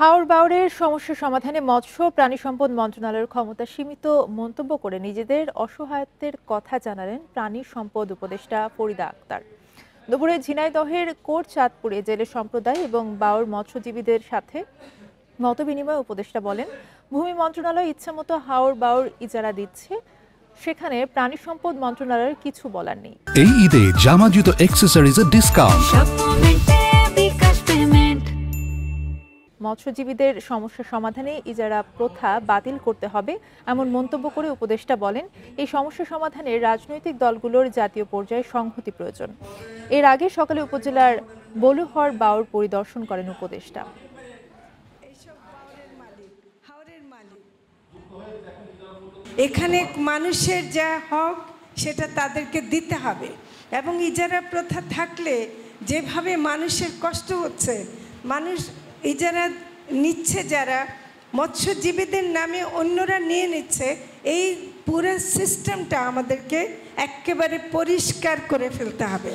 হাওর-বাওরের সমস্যা সমাধানে মৎস্য প্রাণী সম্পদ মন্ত্রণালয়ের ক্ষমতা সীমিত মন্তব্য করে নিজেদের অসহায়ত্বের কথা জানালেন প্রাণী সম্পদ উপদেষ্টা ফরিদা আক্তার। দুপুরে ঝিনাইদহের কোটচাঁদপুরে জেলে সম্প্রদায় এবং বাওর মৎস্যজীবীদের সাথে মতবিনিময়ে উপদেষ্টা বলেন, ভূমি মন্ত্রণালয় ইচ্ছামতো হাওর-বাওর ইজারা দিচ্ছে, সেখানে প্রাণী সম্পদ মন্ত্রণালয়ের কিছু বলার নেই। এই ঈদে জামা জুতো অ্যাক্সেসরিজের ডিসকাউন্ট। মৎস্যজীবীদের সমস্যা সমাধানে ইজারা প্রথা বাতিল করতে হবে এমন মন্তব্য করে উপদেষ্টা বলেন, এই সমস্যা সমাধানে রাজনৈতিক দলগুলোর জাতীয় পর্যায়ে সংহতি প্রয়োজন। এর আগে সকালে উপজেলার বলুহর বাওর পরিদর্শন করেন উপদেষ্টা। এখানে মানুষের যা হক সেটা তাদেরকে দিতে হবে, এবং ইজারা প্রথা থাকলে যেভাবে মানুষের কষ্ট হচ্ছে, মানুষ ইজারা নিচ্ছে যারা মৎস্যজীবীদের নামে অন্যরা নিয়ে নিচ্ছে, এই পুরো সিস্টেমটা আমাদেরকে একেবারে পরিষ্কার করে ফেলতে হবে।